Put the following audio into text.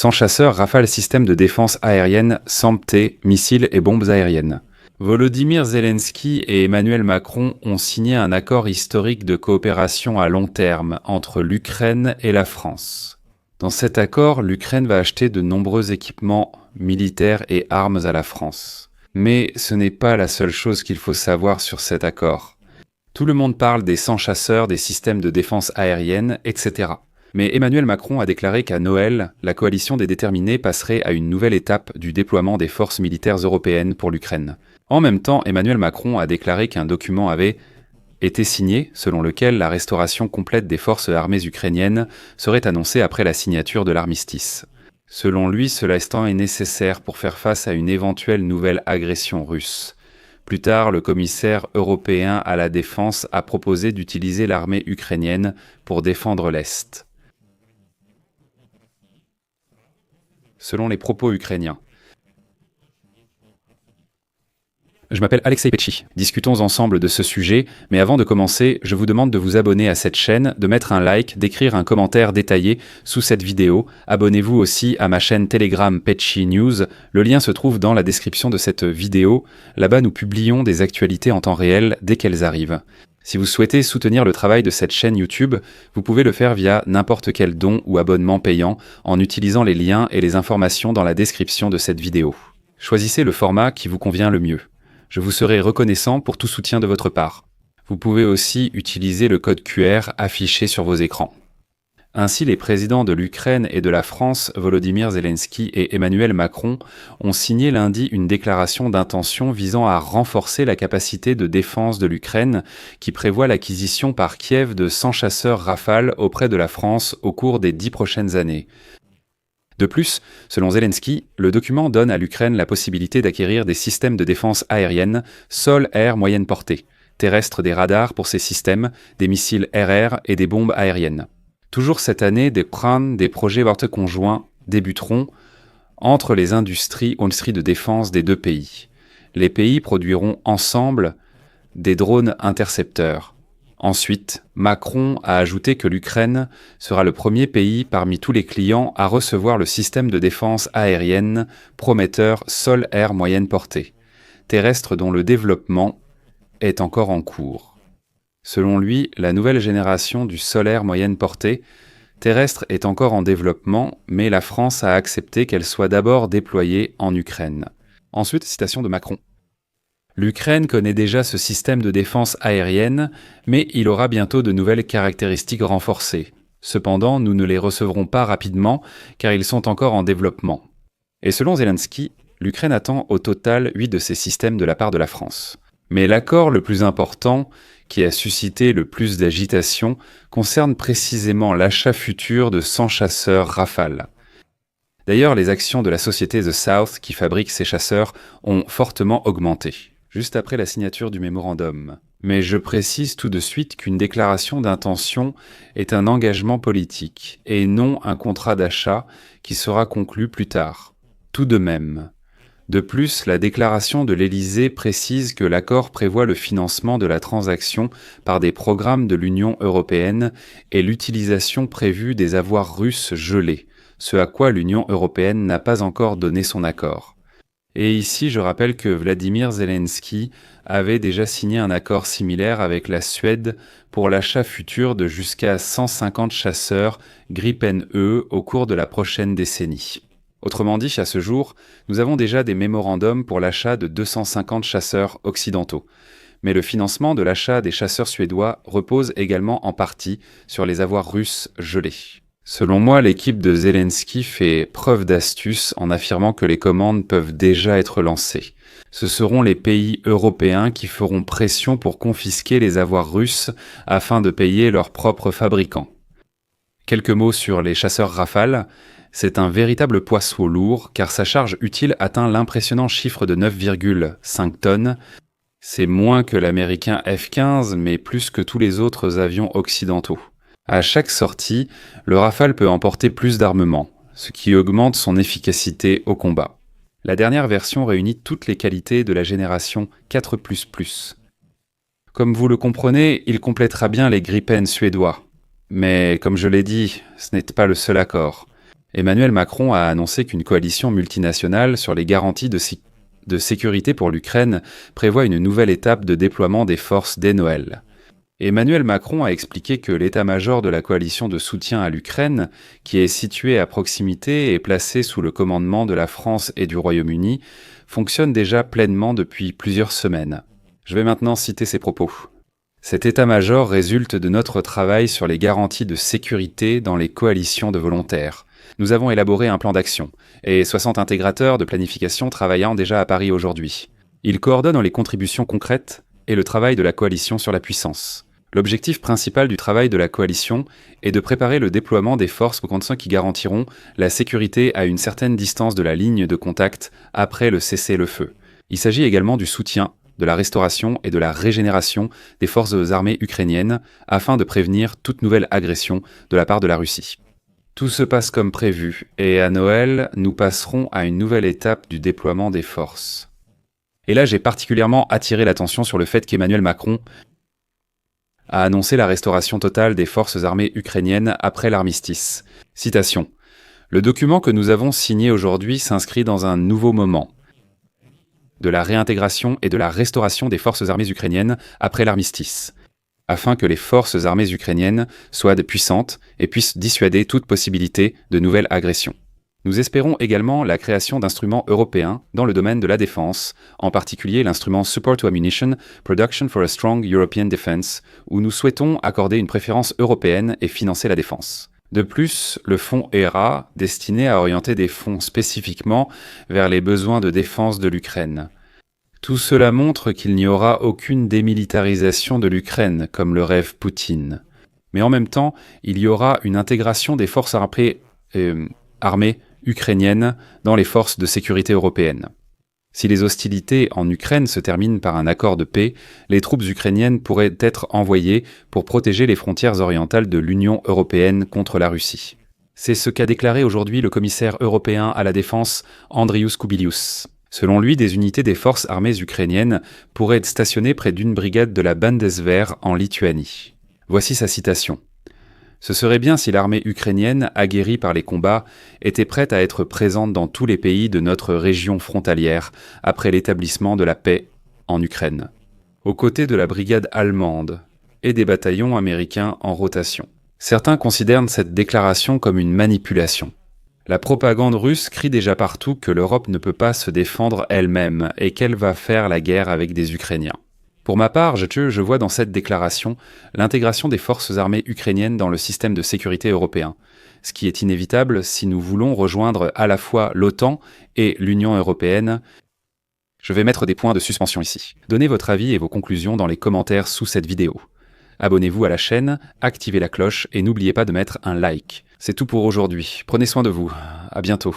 100 chasseurs Rafale système de défense aérienne SAMP-T, missiles et bombes aériennes. Volodymyr Zelensky et Emmanuel Macron ont signé un accord historique de coopération à long terme entre l'Ukraine et la France. Dans cet accord, l'Ukraine va acheter de nombreux équipements militaires et armes à la France. Mais ce n'est pas la seule chose qu'il faut savoir sur cet accord. Tout le monde parle des 100 chasseurs, des systèmes de défense aérienne, etc. Mais Emmanuel Macron a déclaré qu'à Noël, la coalition des déterminés passerait à une nouvelle étape du déploiement des forces militaires européennes pour l'Ukraine. En même temps, Emmanuel Macron a déclaré qu'un document avait été signé, selon lequel la restauration complète des forces armées ukrainiennes serait annoncée après la signature de l'armistice. Selon lui, cela est nécessaire pour faire face à une éventuelle nouvelle agression russe. Plus tard, le commissaire européen à la défense a proposé d'utiliser l'armée ukrainienne pour défendre l'Est. Selon les propos ukrainiens. Je m'appelle Alexei Petchy. Discutons ensemble de ce sujet, mais avant de commencer, je vous demande de vous abonner à cette chaîne, de mettre un like, d'écrire un commentaire détaillé sous cette vidéo. Abonnez-vous aussi à ma chaîne Telegram Petchy News. Le lien se trouve dans la description de cette vidéo. Là-bas, nous publions des actualités en temps réel dès qu'elles arrivent. Si vous souhaitez soutenir le travail de cette chaîne YouTube, vous pouvez le faire via n'importe quel don ou abonnement payant en utilisant les liens et les informations dans la description de cette vidéo. Choisissez le format qui vous convient le mieux. Je vous serai reconnaissant pour tout soutien de votre part. Vous pouvez aussi utiliser le code QR affiché sur vos écrans. Ainsi, les présidents de l'Ukraine et de la France, Volodymyr Zelensky et Emmanuel Macron, ont signé lundi une déclaration d'intention visant à renforcer la capacité de défense de l'Ukraine, qui prévoit l'acquisition par Kiev de 100 chasseurs Rafale auprès de la France au cours des 10 prochaines années. De plus, selon Zelensky, le document donne à l'Ukraine la possibilité d'acquérir des systèmes de défense aérienne, sol-air moyenne portée, terrestres des radars pour ces systèmes, des missiles RR et des bombes aériennes. Toujours cette année, des projets conjoints débuteront entre les industries de défense des deux pays. Les pays produiront ensemble des drones intercepteurs. Ensuite, Macron a ajouté que l'Ukraine sera le premier pays parmi tous les clients à recevoir le système de défense aérienne prometteur sol-air moyenne portée, terrestre dont le développement est encore en cours. Selon lui, la nouvelle génération du sol-air moyenne portée terrestre est encore en développement, mais la France a accepté qu'elle soit d'abord déployée en Ukraine. Ensuite, citation de Macron. L'Ukraine connaît déjà ce système de défense aérienne, mais il aura bientôt de nouvelles caractéristiques renforcées. Cependant, nous ne les recevrons pas rapidement, car ils sont encore en développement. Et selon Zelensky, l'Ukraine attend au total 8 de ces systèmes de la part de la France. Mais l'accord le plus important, qui a suscité le plus d'agitation, concerne précisément l'achat futur de 100 chasseurs Rafale. D'ailleurs, les actions de la société The South, qui fabrique ces chasseurs, ont fortement augmenté juste après la signature du mémorandum. Mais je précise tout de suite qu'une déclaration d'intention est un engagement politique, et non un contrat d'achat qui sera conclu plus tard. Tout de même. De plus, la déclaration de l'Élysée précise que l'accord prévoit le financement de la transaction par des programmes de l'Union européenne et l'utilisation prévue des avoirs russes gelés, ce à quoi l'Union européenne n'a pas encore donné son accord. Et ici, je rappelle que Vladimir Zelensky avait déjà signé un accord similaire avec la Suède pour l'achat futur de jusqu'à 150 chasseurs Gripen E au cours de la prochaine décennie. Autrement dit, à ce jour, nous avons déjà des mémorandums pour l'achat de 250 chasseurs occidentaux. Mais le financement de l'achat des chasseurs suédois repose également en partie sur les avoirs russes gelés. Selon moi, l'équipe de Zelensky fait preuve d'astuce en affirmant que les commandes peuvent déjà être lancées. Ce seront les pays européens qui feront pression pour confisquer les avoirs russes afin de payer leurs propres fabricants. Quelques mots sur les chasseurs Rafale. C'est un véritable poisson lourd car sa charge utile atteint l'impressionnant chiffre de 9,5 tonnes. C'est moins que l'américain F-15 mais plus que tous les autres avions occidentaux. À chaque sortie, le Rafale peut emporter plus d'armement, ce qui augmente son efficacité au combat. La dernière version réunit toutes les qualités de la génération 4++. Comme vous le comprenez, il complétera bien les Gripen suédois. Mais comme je l'ai dit, ce n'est pas le seul accord. Emmanuel Macron a annoncé qu'une coalition multinationale sur les garanties de sécurité pour l'Ukraine prévoit une nouvelle étape de déploiement des forces dès Noël. Emmanuel Macron a expliqué que l'état-major de la coalition de soutien à l'Ukraine, qui est située à proximité et placée sous le commandement de la France et du Royaume-Uni, fonctionne déjà pleinement depuis plusieurs semaines. Je vais maintenant citer ses propos. Cet état-major résulte de notre travail sur les garanties de sécurité dans les coalitions de volontaires. Nous avons élaboré un plan d'action, et 60 intégrateurs de planification travaillant déjà à Paris aujourd'hui. Ils coordonnent les contributions concrètes et le travail de la coalition sur la puissance. L'objectif principal du travail de la coalition est de préparer le déploiement des forces qui garantiront la sécurité à une certaine distance de la ligne de contact après le cessez-le-feu. Il s'agit également du soutien, de la restauration et de la régénération des forces armées ukrainiennes afin de prévenir toute nouvelle agression de la part de la Russie. Tout se passe comme prévu et à Noël, nous passerons à une nouvelle étape du déploiement des forces. Et là, j'ai particulièrement attiré l'attention sur le fait qu'Emmanuel Macron a annoncé la restauration totale des forces armées ukrainiennes après l'armistice. Citation. « Le document que nous avons signé aujourd'hui s'inscrit dans un nouveau moment de la réintégration et de la restauration des forces armées ukrainiennes après l'armistice, afin que les forces armées ukrainiennes soient puissantes et puissent dissuader toute possibilité de nouvelles agressions. Nous espérons également la création d'instruments européens dans le domaine de la défense, en particulier l'instrument Support to Ammunition Production for a Strong European Defense, où nous souhaitons accorder une préférence européenne et financer la défense. De plus, le fonds ERA, destiné à orienter des fonds spécifiquement vers les besoins de défense de l'Ukraine. Tout cela montre qu'il n'y aura aucune démilitarisation de l'Ukraine, comme le rêve Poutine. Mais en même temps, il y aura une intégration des forces armées ukrainiennes dans les forces de sécurité européennes. Si les hostilités en Ukraine se terminent par un accord de paix, les troupes ukrainiennes pourraient être envoyées pour protéger les frontières orientales de l'Union européenne contre la Russie. C'est ce qu'a déclaré aujourd'hui le commissaire européen à la défense Andrius Kubilius. Selon lui, des unités des forces armées ukrainiennes pourraient être stationnées près d'une brigade de la Bundeswehr en Lituanie. Voici sa citation. « Ce serait bien si l'armée ukrainienne, aguerrie par les combats, était prête à être présente dans tous les pays de notre région frontalière après l'établissement de la paix en Ukraine, aux côtés de la brigade allemande et des bataillons américains en rotation. » Certains considèrent cette déclaration comme une manipulation. La propagande russe crie déjà partout que l'Europe ne peut pas se défendre elle-même et qu'elle va faire la guerre avec des Ukrainiens. Pour ma part, je vois dans cette déclaration l'intégration des forces armées ukrainiennes dans le système de sécurité européen, ce qui est inévitable si nous voulons rejoindre à la fois l'OTAN et l'Union européenne. Je vais mettre des points de suspension ici. Donnez votre avis et vos conclusions dans les commentaires sous cette vidéo. Abonnez-vous à la chaîne, activez la cloche et n'oubliez pas de mettre un like. C'est tout pour aujourd'hui. Prenez soin de vous. À bientôt.